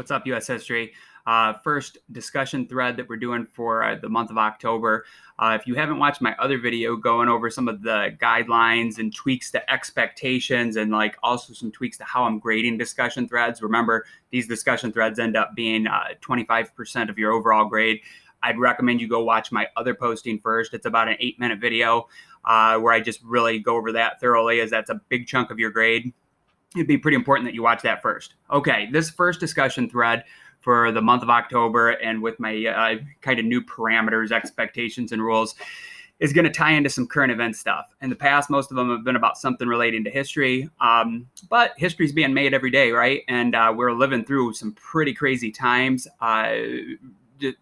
What's up, U.S. history? First discussion thread that we're doing for the month of October. If you haven't watched my other video going over some of the guidelines and tweaks to expectations and like also some tweaks to how I'm grading discussion threads, remember these discussion threads end up being 25% of your overall grade. I'd recommend you go watch my other posting first. It's about an 8-minute video where I just really go over that thoroughly, as that's a big chunk of your grade. It'd be pretty important that you watch that first. Okay, this first discussion thread for the month of October, and with my kind of new parameters, expectations, and rules, is going to tie into some current event stuff. In the past, most of them have been about something relating to history, but history's being made every day, right? And we're living through some pretty crazy times.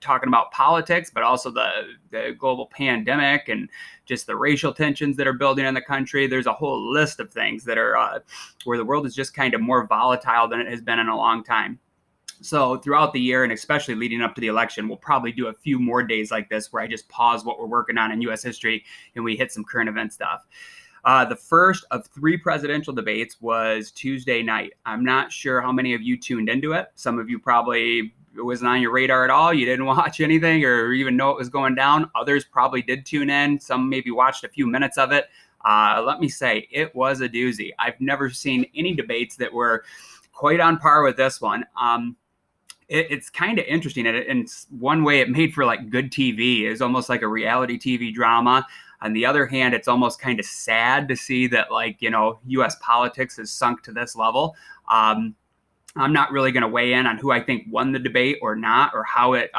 Talking about politics, but also the global pandemic and just the racial tensions that are building in the country. There's a whole list of things that are where the world is just kind of more volatile than it has been in a long time. So throughout the year, and especially leading up to the election, we'll probably do a few more days like this where I just pause what we're working on in U.S. history and we hit some current event stuff. The first of 3 presidential debates was Tuesday night. I'm not sure how many of you tuned into it. Some of you probably it wasn't on your radar at all. You didn't watch anything or even know it was going down. Others probably did tune in. Some maybe watched a few minutes of it. Let me say, it was a doozy. I've never seen any debates that were quite on par with this one. It's kind of interesting. And one way it made for like good TV. Is almost like a reality TV drama. On the other hand, it's almost kind of sad to see that, like, U.S. politics has sunk to this level. I'm not really going to weigh in on who I think won the debate or not, or how it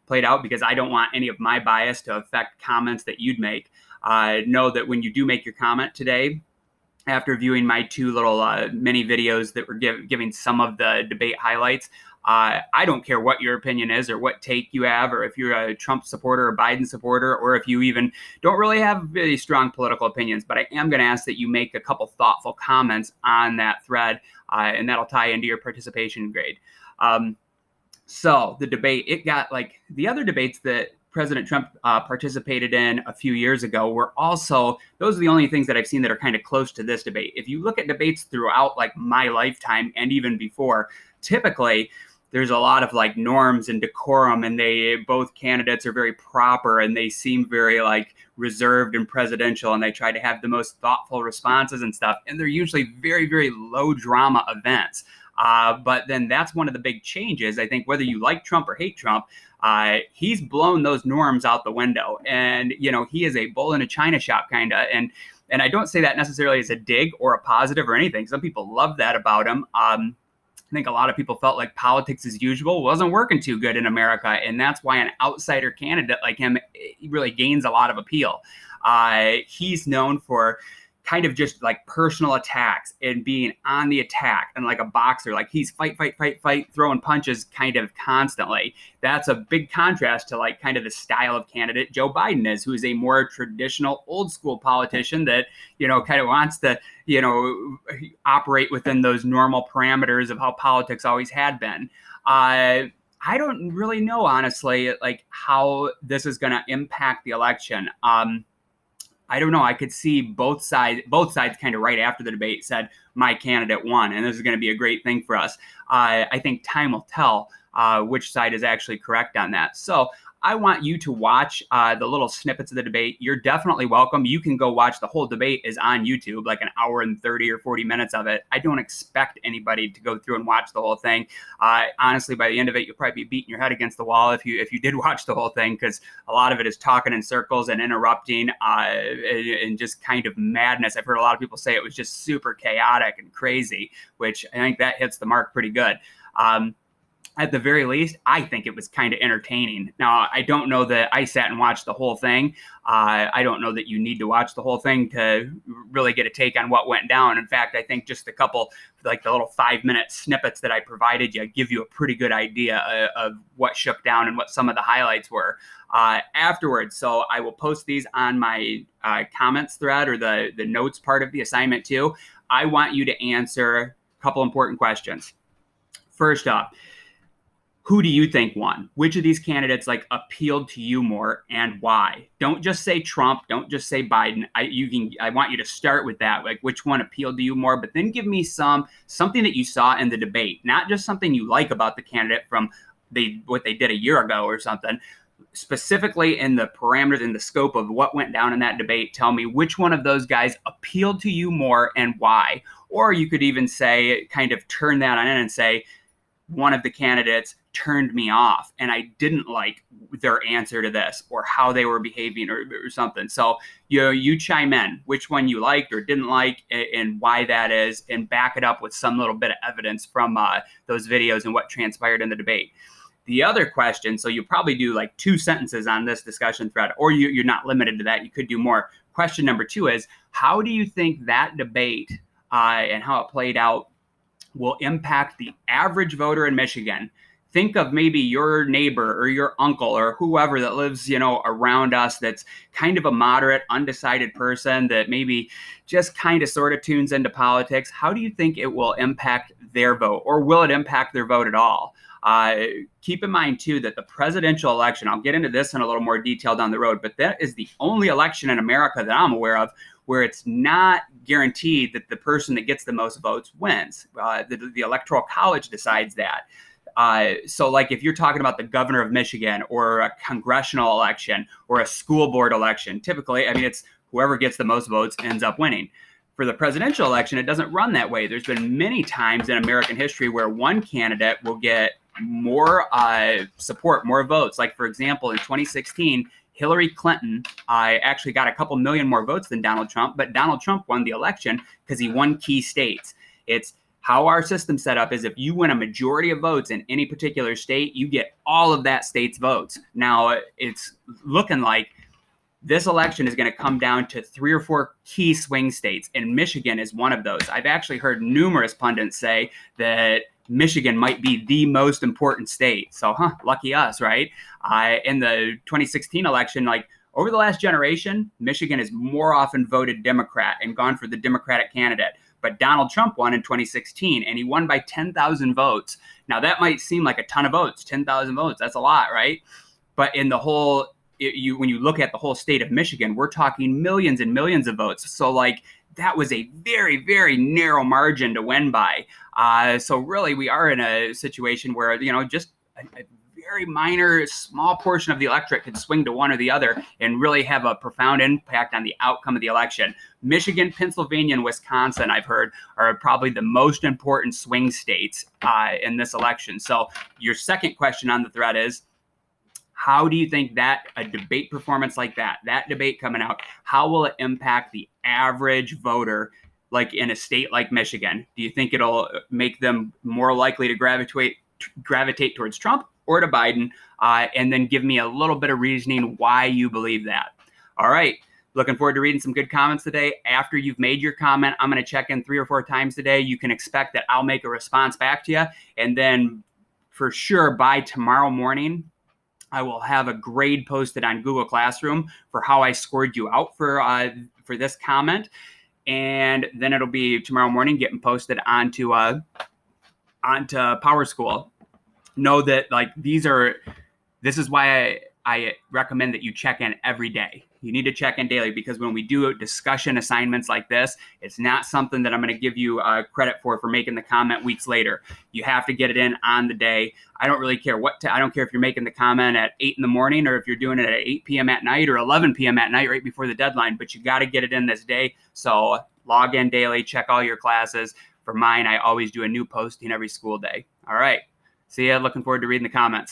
played out, because I don't want any of my bias to affect comments that you'd make. Know that when you do make your comment today, after viewing my 2 little mini videos that were giving some of the debate highlights, I don't care what your opinion is or what take you have, or if you're a Trump supporter or Biden supporter, or if you even don't really have very strong political opinions. But I am going to ask that you make a couple thoughtful comments on that thread, and that'll tie into your participation grade. So the debate, it got like the other debates that President Trump participated in a few years ago were also, those are the only things that I've seen that are kind of close to this debate. If you look at debates throughout like my lifetime and even before, typically there's a lot of like norms and decorum, and both candidates are very proper and they seem very like reserved and presidential, and they try to have the most thoughtful responses and stuff. And they're usually very, very low drama events. But then that's one of the big changes. I think whether you like Trump or hate Trump, he's blown those norms out the window. And, he is a bull in a china shop kind of. And I don't say that necessarily as a dig or a positive or anything. Some people love that about him. I think a lot of people felt like politics as usual wasn't working too good in America. And that's why an outsider candidate like him really gains a lot of appeal. He's known for kind of just like personal attacks and being on the attack, and like a boxer, like he's fight, throwing punches kind of constantly. That's a big contrast to like kind of the style of candidate Joe Biden is, who is a more traditional old school politician that, kind of wants to, operate within those normal parameters of how politics always had been. I don't really know, honestly, like how this is going to impact the election. I don't know. I could see both sides kind of right after the debate said my candidate won, and this is going to be a great thing for us. I think time will tell which side is actually correct on that. So I want you to watch the little snippets of the debate. You're definitely welcome. You can go watch the whole debate is on YouTube, like an hour and 30 or 40 minutes of it. I don't expect anybody to go through and watch the whole thing. Honestly, by the end of it, you'll probably be beating your head against the wall if you did watch the whole thing, because a lot of it is talking in circles and interrupting and just kind of madness. I've heard a lot of people say it was just super chaotic and crazy, which I think that hits the mark pretty good. At the very least, I think it was kind of entertaining. Now, I don't know that I sat and watched the whole thing. I don't know that you need to watch the whole thing to really get a take on what went down. In fact, I think just a couple, like the little 5-minute snippets that I provided you, give you a pretty good idea of what shook down and what some of the highlights were afterwards. So I will post these on my comments thread, or the notes part of the assignment too. I want you to answer a couple important questions. First up, who do you think won? Which of these candidates like appealed to you more and why? Don't just say Trump. Don't just say Biden. I want you to start with that. Like which one appealed to you more, but then give me something that you saw in the debate, not just something you like about the candidate from what they did a year ago or something. Specifically in the parameters, in the scope of what went down in that debate, tell me which one of those guys appealed to you more and why. Or you could even say, kind of turn that on in and say, one of the candidates turned me off and I didn't like their answer to this or how they were behaving or something. So you chime in which one you liked or didn't like and why that is, and back it up with some little bit of evidence from those videos and what transpired in the debate. The other question, so you probably do like 2 sentences on this discussion thread, or you're not limited to that. You could do more. Question number 2 is, how do you think that debate and how it played out will impact the average voter in Michigan? Think of maybe your neighbor or your uncle or whoever that lives, around us that's kind of a moderate, undecided person that maybe just kind of sort of tunes into politics. How do you think it will impact their vote, or will it impact their vote at all? Keep in mind, too, that the presidential election, I'll get into this in a little more detail down the road, but that is the only election in America that I'm aware of where it's not guaranteed that the person that gets the most votes wins. The Electoral College decides that. So like if you're talking about the governor of Michigan or a congressional election or a school board election, typically, it's whoever gets the most votes ends up winning. For the presidential election, it doesn't run that way. There's been many times in American history where one candidate will get more support, more votes. Like, for example, in 2016, Hillary Clinton actually got a couple million more votes than Donald Trump, but Donald Trump won the election because he won key states. It's how our system's set up is if you win a majority of votes in any particular state, you get all of that state's votes. Now, it's looking like this election is going to come down to 3 or 4 key swing states, and Michigan is one of those. I've actually heard numerous pundits say that Michigan might be the most important state. So, lucky us, right? In the 2016 election, like over the last generation, Michigan has more often voted Democrat and gone for the Democratic candidate. But Donald Trump won in 2016, and he won by 10,000 votes. Now, that might seem like a ton of votes, 10,000 votes. That's a lot, right? But in the whole when you look at the whole state of Michigan, we're talking millions and millions of votes. So like that was a very, very narrow margin to win by. So really we are in a situation where, just a very minor, small portion of the electorate could swing to one or the other and really have a profound impact on the outcome of the election. Michigan, Pennsylvania, and Wisconsin, I've heard, are probably the most important swing states in this election. So your second question on the thread is, how do you think that a debate performance like that debate coming out, how will it impact the average voter, like in a state like Michigan? Do you think it'll make them more likely to gravitate towards Trump or to Biden? And then give me a little bit of reasoning why you believe that. All right. Looking forward to reading some good comments today. After you've made your comment, I'm going to check in 3 or 4 times today. You can expect that I'll make a response back to you. And then for sure by tomorrow morning, I will have a grade posted on Google Classroom for how I scored you out for this comment. And then it'll be tomorrow morning getting posted onto PowerSchool. Know that like this is why I recommend that you check in every day. You need to check in daily, because when we do discussion assignments like this, it's not something that I'm going to give you credit for making the comment weeks later. You have to get it in on the day. I don't really care I don't care if you're making the comment at 8 in the morning or if you're doing it at 8 p.m. at night or 11 p.m. at night right before the deadline, but you got to get it in this day. So log in daily, check all your classes. For mine, I always do a new posting every school day. All right. See ya. Looking forward to reading the comments.